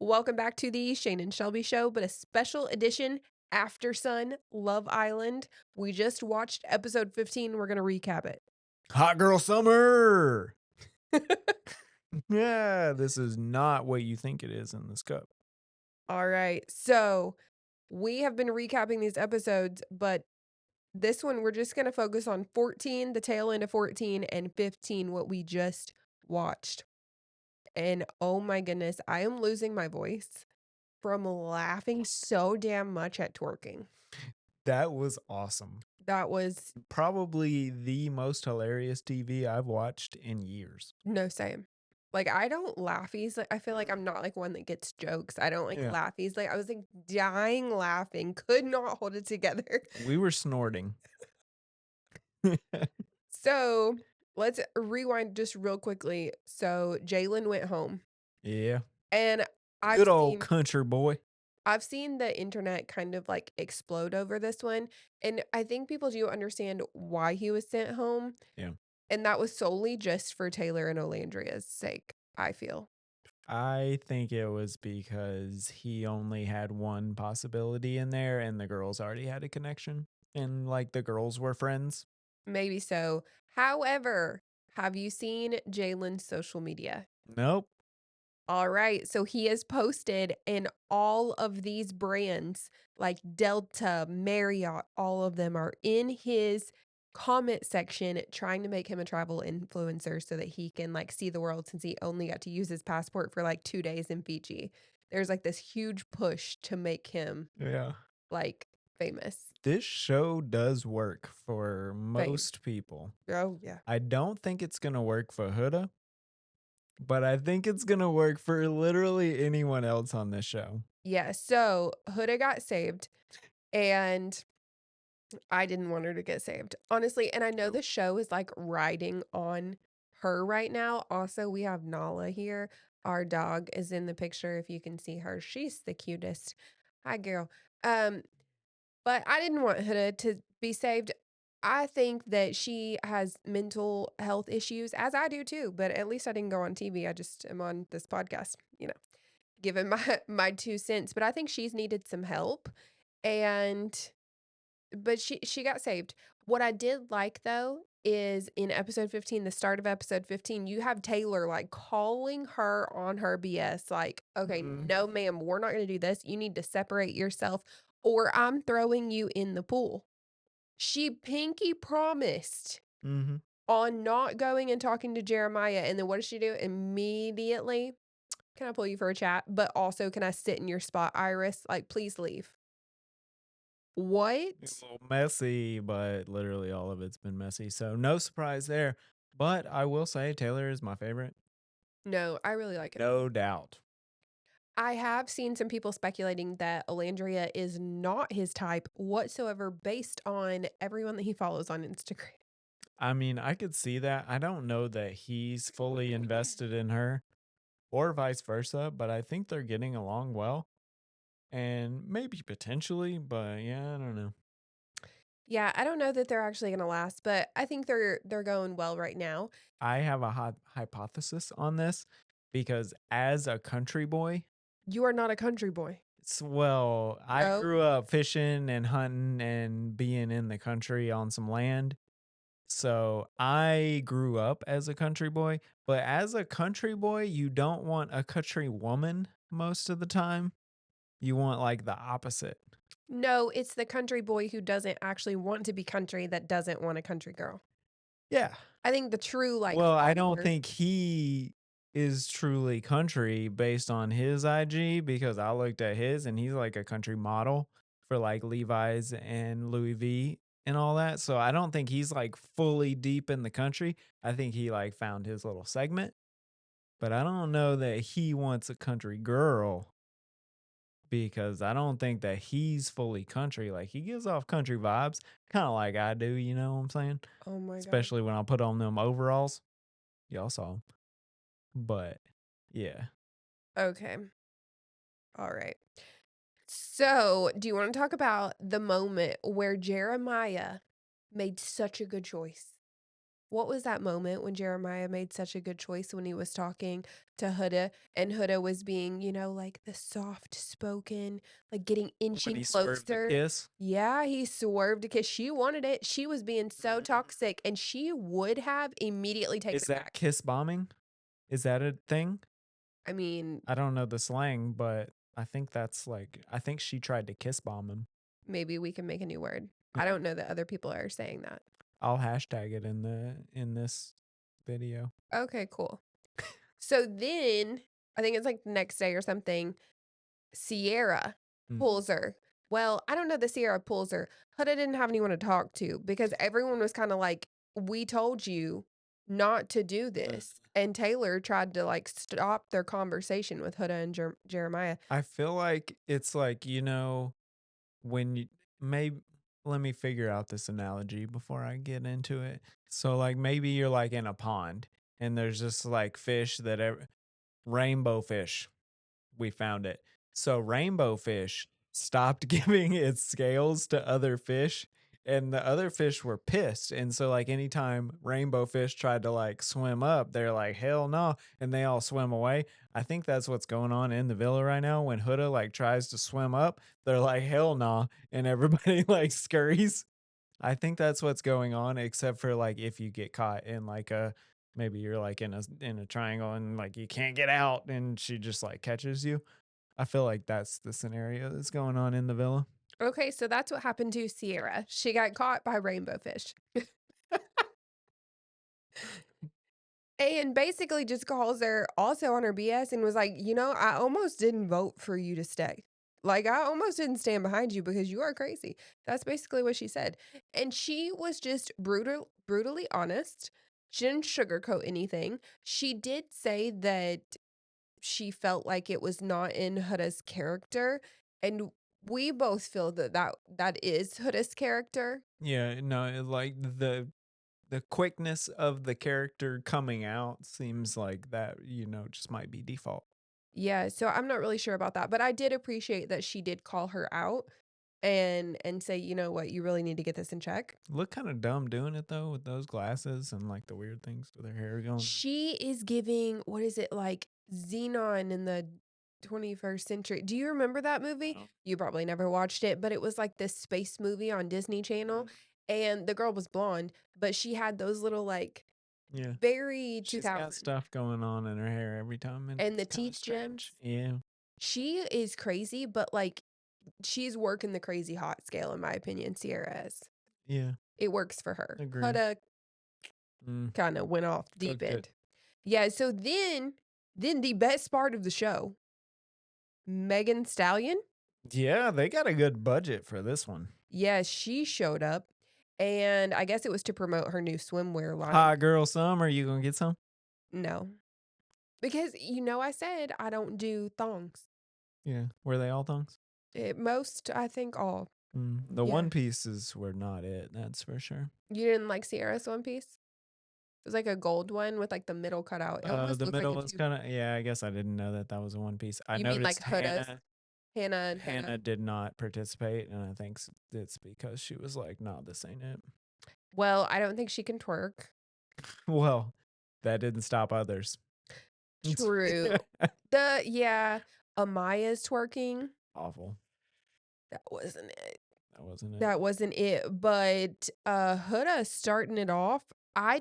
Welcome back to the Shane and Shelby Show, but a special edition Aftersun Love Island. We just watched episode 15. We're going to recap it. Hot girl summer. Yeah, this is not what you think it is in this cup. All right. So we have been recapping these episodes, but this one we're just going to focus on 14, the tail end of 14, and 15, what we just watched. And oh my goodness, I am losing my voice from laughing so damn much at twerking. That was awesome. That was Probably the most hilarious TV I've watched in years. no same. Like, I don't laughies. Like, I feel like I'm not like one that gets jokes. I don't like Yeah. laughies. Like, I was like dying laughing, could not hold it together. We were snorting. So let's rewind just real quickly. So Jalen went home, Yeah. and Good old country boy. I've seen the internet kind of like explode over this one, and I think people do understand why he was sent home. Yeah. And that was solely just for Taylor and Olandria's sake, I feel. I think it was because he only had one possibility in there and the girls already had a connection and like the girls were friends. Maybe so. However, have you seen Jalen's social media? Nope. All right. So he has posted in all of these brands like Delta, Marriott, all of them are in his comment section trying to make him a travel influencer so that he can like see the world since he only got to use his passport for like 2 days in Fiji. There's like this huge push to make him like famous. This show does work for most people. Oh, yeah. I don't think it's going to work for Huda, but I think it's going to work for literally anyone else on this show. Yeah. So Huda got saved and I didn't want her to get saved, honestly. And I know the show is like riding on her right now. Also, we have Nala here. Our dog is in the picture. If you can see her, she's the cutest. Hi, girl. But I didn't want Huda to be saved. I think that she has mental health issues, as I do too. But at least I didn't go on TV. I just am on this podcast, giving my 2 cents. But I think she's needed some help, but she got saved. What I did like though is in episode 15, the start of episode 15, you have Taylor like calling her on her BS, like, okay, no, ma'am, we're not going to do this. You need to separate yourself or I'm throwing you in the pool. She pinky promised on not going and talking to Jeremiah. And then what does she do? Immediately, can I pull you for a chat? But also, can I sit in your spot, Iris? Like, please leave. What? It's a little messy, but literally all of it's been messy. So no surprise there. But I will say Taylor is my favorite. No, I really like it. No doubt. I have seen some people speculating that Olandria is not his type whatsoever based on everyone that he follows on Instagram. I mean, I could see that. I don't know that he's fully invested in her or vice versa, but I think they're getting along well. And maybe potentially, but yeah, I don't know. Yeah, I don't know that they're actually going to last, but I think they're going well right now. I have a hot hypothesis on this because as a country boy, You are not a country boy. well, I No. grew up fishing and hunting and being in the country on some land. So I grew up as a country boy, but as a country boy, you don't want a country woman most of the time. You want like the opposite. No, it's the country boy who doesn't actually want to be country that doesn't want a country girl. Yeah. I think the true like Well, I don't follower- think he is truly country based on his IG because I looked at his and he's like a country model for like Levi's and Louis V and all that. So I don't think he's like fully deep in the country. I think he like found his little segment, but I don't know that he wants a country girl because I don't think that he's fully country. Like he gives off country vibes, kind of like I do, you know what I'm saying? Oh my god. Especially when I put on them overalls. Y'all saw them. But yeah. Okay. All right. So, do you want to talk about the moment where Jeremiah made such a good choice? what was that moment when Jeremiah made such a good choice when he was talking to Huda, and Huda was being, like the soft spoken, like getting When inching he swerved to closer. kiss? Yeah, he swerved because she wanted it. She was being so Mhm. toxic, and she would have immediately taken Is it that back. kiss bombing? Is that a thing? I mean, I don't know the slang, but I think that's like I think she tried to kiss bomb him. maybe we can make a new word. I Yeah. don't know that other people are saying that. I'll hashtag it in this video. Okay, cool. So then, I think it's like the next day or something, Sierra Mm. pulls her. Well, I don't know that Sierra pulls her. Huda didn't have anyone to talk to because everyone was kind of like, "We told you not to do Uh, this." And Taylor tried to like stop their conversation with Huda and Jeremiah. I feel like it's like, when you maybe let me figure out this analogy before I get into it. So like maybe you're like in a pond and there's just like fish rainbow fish. We found it. So rainbow fish stopped giving its scales to other fish and the other fish were pissed. And so like anytime rainbow fish tried to like swim up, they're like, hell no. And they all swim away. I think that's what's going on in the villa right now. When Huda like tries to swim up, they're like, hell no. And everybody like scurries. I think that's what's going on, except for like if you get caught in like maybe you're like in a triangle and like you can't get out and she just like catches you. I feel like that's the scenario that's going on in the villa. Okay, so that's what happened to Sierra. She got caught by rainbow fish. And basically just calls her also on her BS and was like, I almost didn't vote for you to stay. Like, I almost didn't stand behind you because you are crazy. That's basically what she said. And she was just brutally honest. She didn't sugarcoat anything. She did say that she felt like it was not in Huda's character. And we both feel that is Huda's character. Yeah, no, like the quickness of the character coming out seems like that, just might be default. Yeah, so I'm not really sure about that, but I did appreciate that she did call her out and say, "You know what? You really need to get this in check." Look kind of dumb doing it though with those glasses and like the weird things with their hair going on. She is giving, what is it, like Xenon in the 21st century. Do you remember that movie? No. You probably never watched it, but it was like this space movie on Disney Channel, Mm. and the girl was blonde, but she had those little like Yeah. very She's got 2000 stuff going on in her hair every time, and and it's the kind of teeth strange. gems. Yeah. She is crazy, but like she's working the crazy hot scale in my opinion, Sierra is. Yeah. It works for her. Agree. Huda Mm, kinda went off deep cooked it. end. Yeah, so then the best part of the show, Megan Stallion, Yeah, they got a good budget for this one. yes, she showed up, and I guess it was to promote her new swimwear line. Hot girl summer, you gonna get some? No, because, I said I don't do thongs. Yeah. Were they all thongs? Most, I think all. The Yeah. one pieces were not it, that's for sure. You didn't like Sierra's one piece? It was like a gold one with, like, the middle cut out. It almost The looked like middle a was tube. kinda yeah, I guess I didn't know that that was a one piece. I You mean like noticed Huda's? Hannah and Huda? Hannah did not participate, and I think it's because she was like, "Nah, this ain't it." Well, I don't think she can twerk. Well, that didn't stop others. True. Yeah, Amaya's twerking, Awful. that wasn't it. That wasn't it. That wasn't it, but, Huda starting it off, I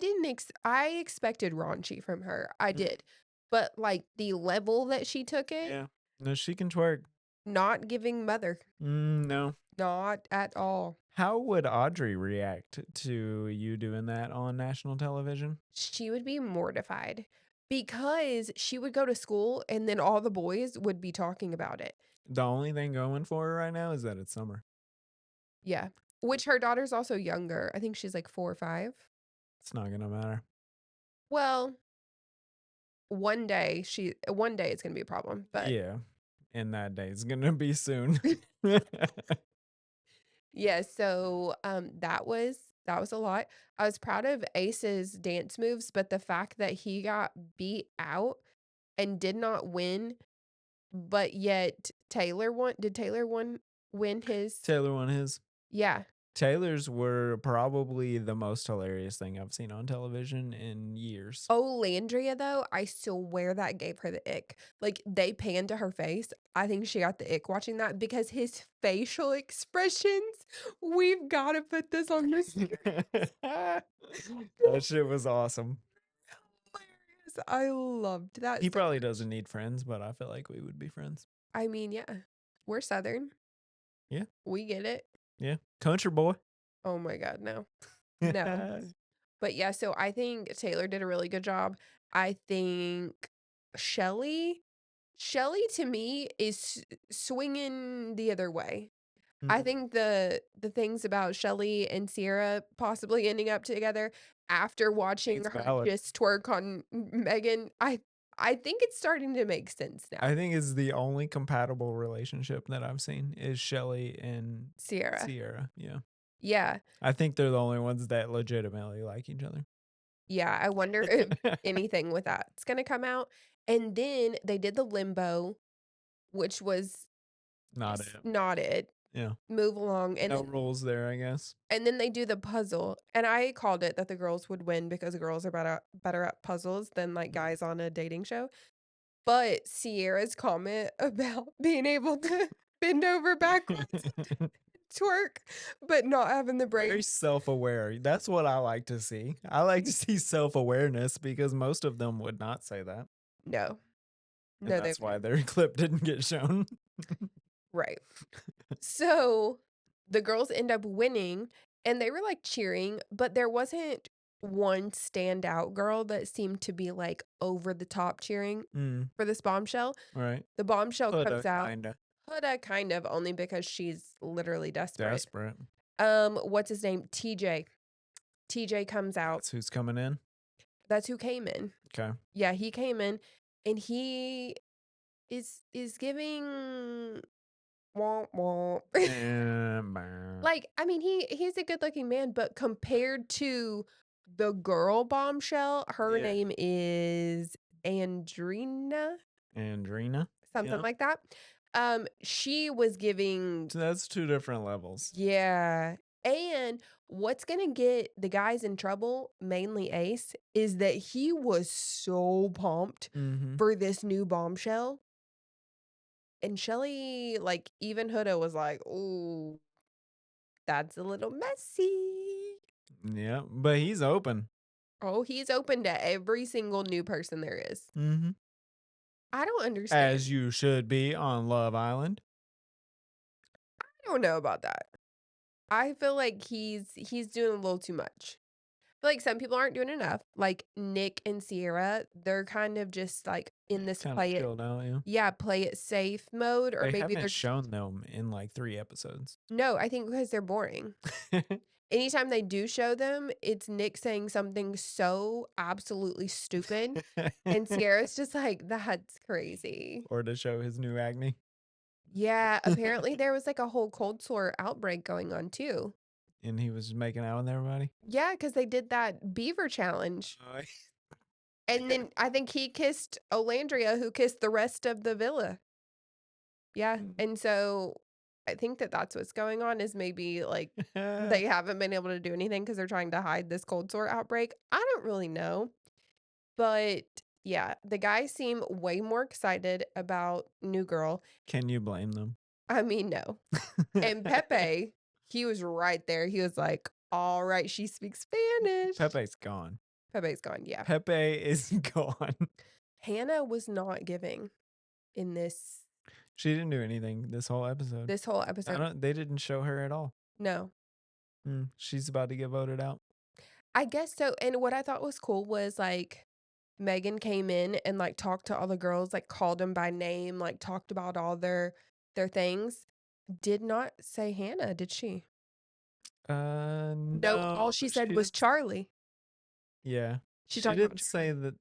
expected raunchy from her, I Mm, did, but, like, the level that she took it, yeah. No, she can twerk. not giving mother, No. not at all. How would Audrey react to you doing that on national television? She would be mortified because she would go to school and then all the boys would be talking about it. The only thing going for her right now is that it's summer. Yeah, which her daughter's also younger, I think she's, like, 4 or 5. It's not gonna matter. Well, one day it's gonna be a problem, but Yeah. And that day's gonna be soon. yeah, so, that was a lot. I was proud of Ace's dance moves, but the fact that he got beat out and did not win, but yet Taylor won. Did Taylor win his? Taylor won his. Yeah. Taylor's were probably the most hilarious thing I've seen on television in years. Olandria, though, I swear that gave her the ick. Like, they panned to her face. I think she got the ick watching that because his facial expressions, we've gotta put this on the screen. That shit was awesome. Hilarious. I loved that He so probably much. doesn't need friends, but I feel like we would be friends. I mean, yeah, we're Southern. Yeah, We get it. yeah. Country boy. Oh my god, no. No. But yeah, so I think Taylor did a really good job. I think Shelly Shelly to me is swinging the other way. I Mhm. think the things about Shelly and Sierra possibly ending up together after watching It's her valid. just twerk on Megan, I think it's starting to make sense now. I think it's the only compatible relationship that I've seen is Shelly and Sierra. Sierra. Yeah. Yeah. I think they're the only ones that legitimately like each other. Yeah, I wonder if anything with that's gonna come out. And then they did the limbo, which was Not just it. not it. Yeah. Move along, No rules there, I guess. and then they do the puzzle, and I called it that the girls would win because the girls are better at puzzles than, like, guys on a dating show. But Sierra's comment about being able to bend over backwards and twerk, but not having the Very brain. self-aware. That's what I like to see. I like to see self-awareness because most of them would not say that. No. And No, they that's why wouldn't. their clip didn't get shown. Right. So, the girls end up winning, and they were, like, cheering, but there wasn't one standout girl that seemed to be, like, over the top cheering Mm, for this bombshell. right. The bombshell Huda, comes out. kinda. Huda kind of, only because she's literally desperate. Desperate. What's his name? TJ. TJ comes out. That's who's coming in. That's who came in. Okay. Yeah, he came in, and he is giving womp womp. Brr. Like, I mean, he's a good-looking man, but compared to the girl bombshell, her Yeah. name is Andrina, Andrina. something Yeah. like that. She was giving. So that's two different levels. Yeah, and what's gonna get the guys in trouble, mainly Ace, is that he was so pumped Mm-hmm. for this new bombshell, and Shelly, like, even Huda was like, "Ooh, that's a little messy." Yeah. But he's open. Oh, he's open to every single new person there is. Mm-hmm. I don't understand. As you should be on Love Island. I don't know about that. I feel like he's doing a little too much. I feel like some people aren't doing enough. Like Nick and Sierra, they're kind of just like in this Kind of chilled out, yeah. play it safe mode, or They maybe haven't they're just shown them in like 3 episodes. no, I think because they're boring. Anytime they do show them, it's Nick saying something so absolutely stupid, and Sierra's just like, "That's crazy." Or to show his new acne. Yeah, apparently there was like a whole cold sore outbreak going on too. And he was making out with everybody. Yeah, because they did that beaver challenge. Oh, And then I think he kissed Olandria, who kissed the rest of the villa. Yeah, and so I think that that's what's going on is maybe, like, they haven't been able to do anything because 'cause they're trying to hide this cold sore outbreak. I don't really know, but yeah, the guys seem way more excited about New Girl. Can you blame them? I mean, no. And Pepe, he was right there. He was like, "Alright, she speaks Spanish." Pepe's gone. Pepe's gone, yeah. Pepe is gone. Hannah was not giving in She didn't do anything this whole episode. this whole I episode. don't they didn't show her at all. No. She's about to get voted out. I guess so, and what I thought was cool was, like, Megan came in and, like, talked to all the girls, like, called them by name, like, talked about all their things. Did not say Hannah, did she? No, all No, she she said was didn't. Charlie. Yeah. She She talked about didn't say Charlie. that.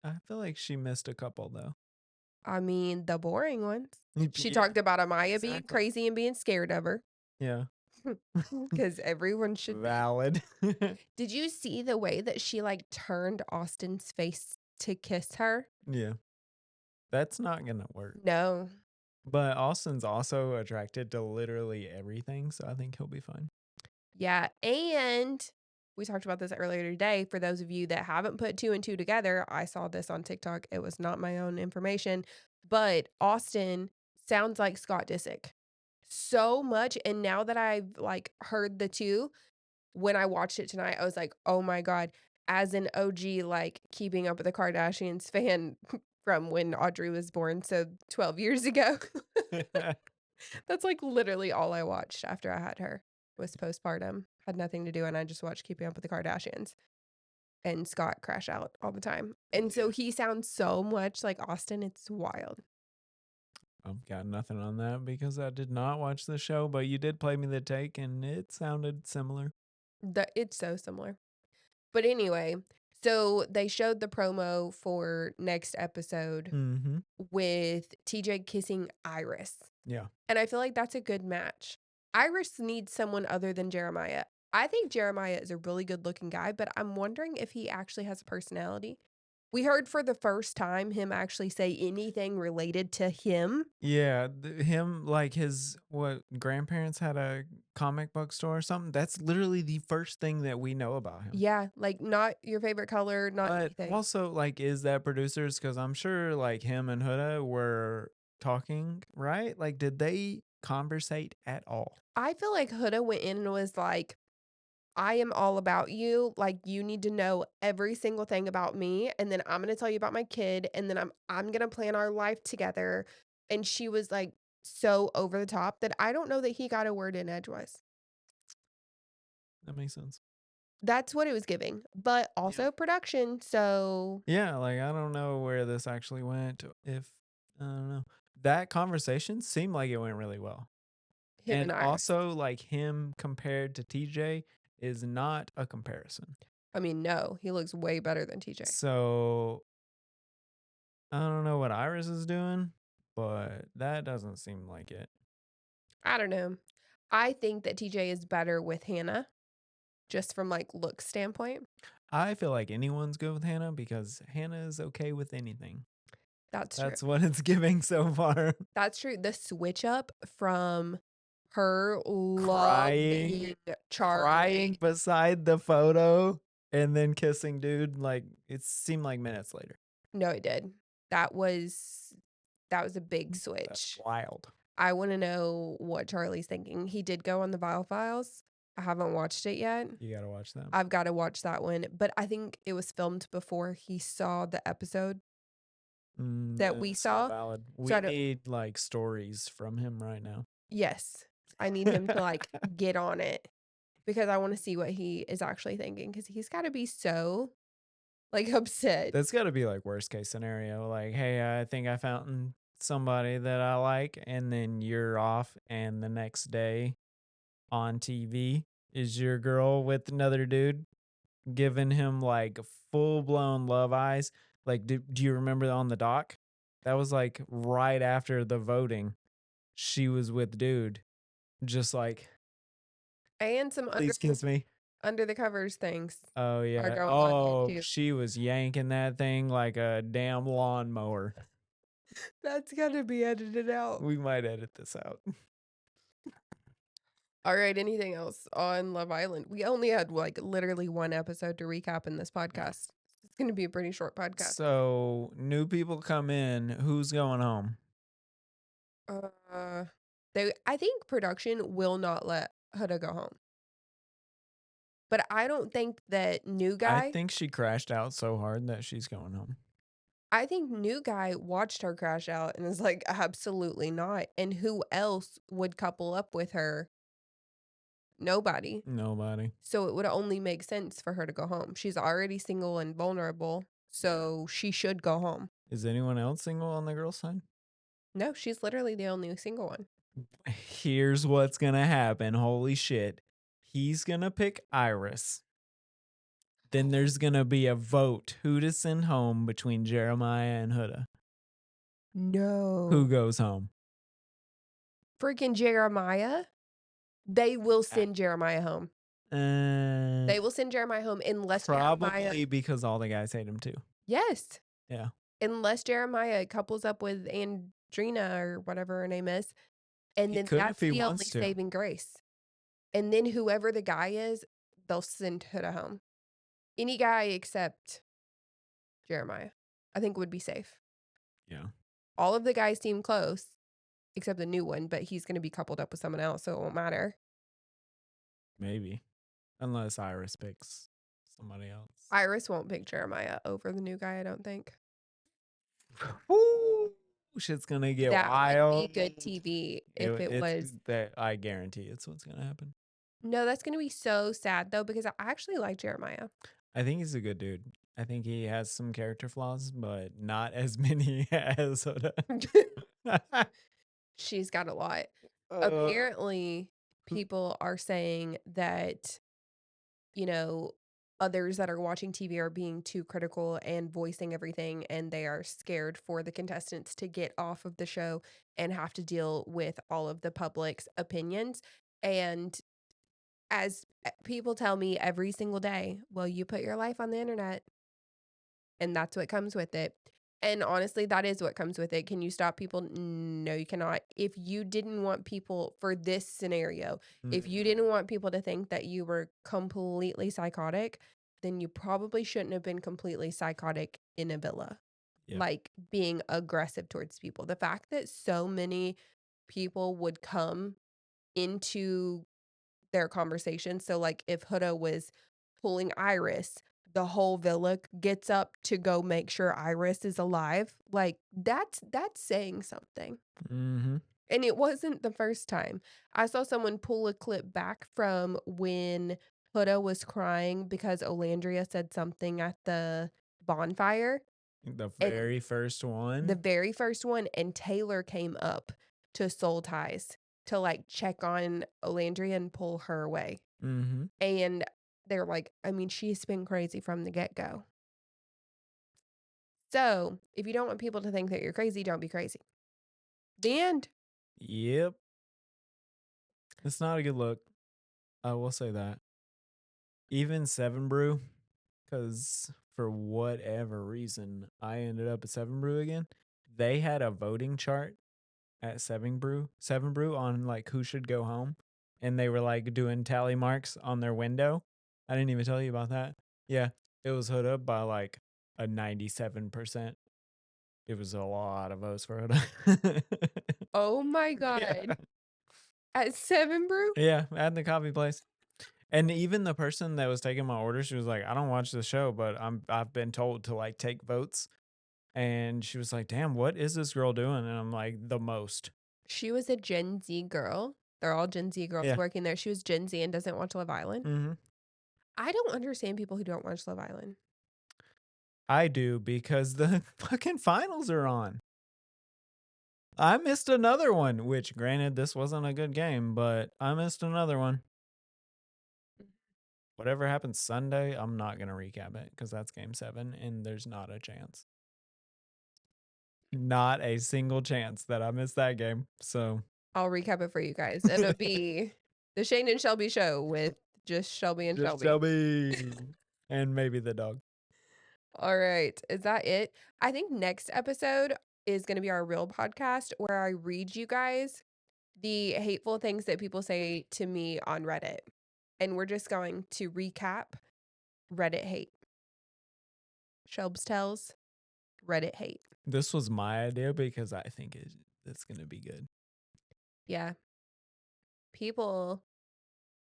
I feel like she missed a couple though. I mean, the boring ones. She Yeah, talked about Amaya being exactly. crazy and being scared of her, Yeah. because everyone should be. Valid. Did you see the way that she, like, turned Austin's face to kiss her? Yeah. That's not gonna work. No. But Austin's also attracted to literally everything, so I think he'll be fine. Yeah, and we talked about this earlier today. For those of you that haven't put 2 and 2 together, I saw this on TikTok. It was not my own information, but Austin sounds like Scott Disick so much, and now that I've, like, heard the 2, when I watched it tonight, I was like, "Oh my god." As an OG, like, Keeping Up with the Kardashians fan from when Audrey was born, so 12 years ago. That's, like, literally all I watched after I had her, was postpartum. Had nothing to do, and I just watched Keeping Up with the Kardashians, and Scott crash out all the time, and so Yeah. he sounds so much like Austin, it's wild. I've got nothing on that because I did not watch the show, but you did play me the take and it sounded similar. It's so similar. But anyway, so they showed the promo for next episode Mhm. with TJ kissing Iris, Yeah. and I feel like that's a good match. Iris needs someone other than Jeremiah. I think Jeremiah is a really good-looking guy, but I'm wondering if he actually has a personality. We heard for the first time him actually say anything related to him. Yeah, him like his what grandparents had a comic book store or something. That's literally the first thing that we know about him. Yeah, like, not your favorite color, not But anything. also, like, is that producers? Because I'm sure like him and Huda were talking, right? Like, did they conversate at all? I feel like Huda went in and was like, I am all about you. Like, you need to know every single thing about me, and then I'm gonna tell you about my kid, and then I'm gonna plan our life together. And she was like so over the top that I don't know that he got a word in edgewise. That makes sense. That's what it was giving, but Yeah. also production. So Yeah, like I don't know where this actually went. If I don't know. That conversation seemed like it went really well. him And and Iris. also like him compared to TJ is not a comparison. I mean, no, he looks way better than TJ. So I don't know what Iris is doing, but that doesn't seem like it. I don't know. I think that TJ is better with Hannah, just from like look standpoint. I feel like anyone's good with Hannah because Hannah is okay with anything. That's true. That's what it's giving so far. That's true. The switch up from her Crying, loving crying Charlie. beside the photo and then kissing dude like it seemed like minutes later. No, it did. That was that was a big That's switch. wild. I wanna know what Charlie's thinking. He did go on the Vile Files. I haven't watched it yet. You gotta watch that. I've gotta watch that one, but I think it was filmed before he saw the episode that we So saw. valid. So We I don't need like stories from him right now. Yes. I need him to, like, get on it because I wanna see what he is actually thinking because 'cause he's gotta be so, like, upset. That's got to be like worst case scenario. Like, hey, I think I found somebody that I like, and then you're off, and the next day on TV is your girl with another dude giving him like full blown love eyes. Like, do you remember on the doc? That was like right after the voting. She was with dude, just like, And some please kiss me. under the covers things Oh are yeah. going on yet Oh, too. she was yanking that thing like a damn lawnmower. That's gotta be edited out. We might edit this out. Alright, anything else on Love Island? We only had, like, literally 1 episode to recap in this Yeah. podcast. It's gonna be a pretty short podcast. So new people come in. Who's going home? Uh, I think production will not let Huda go home. But I don't think that new I guy think she crashed out so hard that she's going home. I think new guy watched her crash out and is like, "Absolutely not." And who else would couple up with her? Nobody. Nobody. So it would only make sense for her to go home. She's already single and vulnerable, Yeah. so she should go home. Is anyone else single on the girl's side? No, she's literally the only single one. Here's what's gonna happen. Holy shit. He's gonna pick Iris. Then there's gonna be a vote who to send home between Jeremiah and Huda. Who No. goes home? Freaking Jeremiah? They will Uh, send Jeremiah home. Uh, They will send Jeremiah home unless Jeremiah probably because all the guys hate him too. Yes. Yeah. Unless Jeremiah couples up with Andrina or whatever her name is, and He then could if that's he the only wants to. saving grace. And then whoever the guy is, they'll send Huda home. Any guy except Jeremiah, I think would be safe. Yeah, All of the guys seem close, except the new one, but he's gonna be coupled up with someone else, so it won't matter. maybe. Unless Iris picks somebody else. Iris won't pick Jeremiah over the new guy, I don't think. Woo! Shit's gonna get That would be wild. good TV if it It's was. that I guarantee it's what's gonna happen. No, that's gonna be so sad though, because I actually like Jeremiah. I think he's a good dude. I think he has some character flaws, but not as many as Hoda. She's got a lot. uh, Apparently, people are saying that, you know, others that are watching TV are being too critical and voicing everything, and they are scared for the contestants to get off of the show and have to deal with all of the public's opinions. And as people tell me every single day, well, you put your life on the internet and that's what comes with it. And honestly, that is what comes with it. Can you stop people? No, you cannot. If you didn't want people for this scenario, if you didn't want people to think that you were completely psychotic, then you probably shouldn't have been completely psychotic in a villa, yeah. like being aggressive towards people. The fact that so many people would come into their conversation. So, like, if Huda was pulling Iris, the whole villa gets up to go make sure Iris is alive. Like, that's saying something. Mm-hmm. And it wasn't the first time. I saw someone pull a clip back from when Huda was crying because Olandria said something at the bonfire. The And very first the one. very first one, and Taylor came up to Soul Ties to like check on Olandria and pull her away. Mm-hmm. And they're like, I mean, she's been crazy from the get-go. So, if you don't want people to think that you're crazy, don't be crazy. The end. Yep. It's not a good look. I will say that. Even Seven Brew, because for whatever reason, I ended up at Seven Brew again. They had a voting chart at Seven Brew on like who should go home, and they were like doing tally marks on their window. I didn't even tell you about that. Yeah, it was Huda by like a 97%. It was a lot of votes for Huda. Oh my Yeah, god. At 7 Brew? yeah, at the coffee place. And even the person that was taking my order, she was like, "I don't watch the show, but I've been told to like take votes." And she was like, "Damn, what is this girl doing?" And I'm like, "The most." She was a Gen Z girl. They're all Gen Z girls Yeah. working there. She was Gen Z and doesn't watch Love Island. Mm-hmm. I don't understand people who don't watch Love Island. I do because the fucking finals are on. I missed another one, which granted this wasn't a good game, but I missed another one. Whatever happens Sunday, I'm not gonna recap it because that's game 7 and there's not a chance. Not a single chance that I missed that game. So I'll recap it for you guys. It'll be the Shane and Shelby show with just Shelby and just Shelby. Shelby and maybe the dog. All right. Is that it? I think next episode is going to be our real podcast where I read you guys the hateful things that people say to me on Reddit. And we're just going to recap Reddit hate. Shelbs tells Reddit hate. This was my idea because I think it's gonna be good. Yeah. People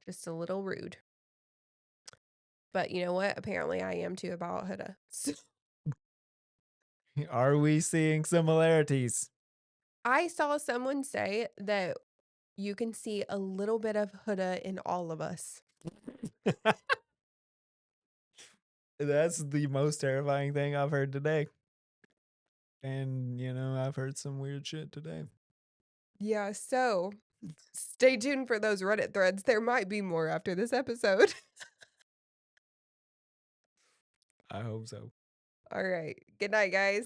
just a little rude. But you know what? Apparently I am too about Huda. Are we seeing similarities? I saw someone say that you can see a little bit of Huda in all of us. That's the most terrifying thing I've heard today. And, I've heard some weird shit today. Yeah, so stay tuned for those Reddit threads. There might be more after this episode. I hope so. All right. Good night, guys.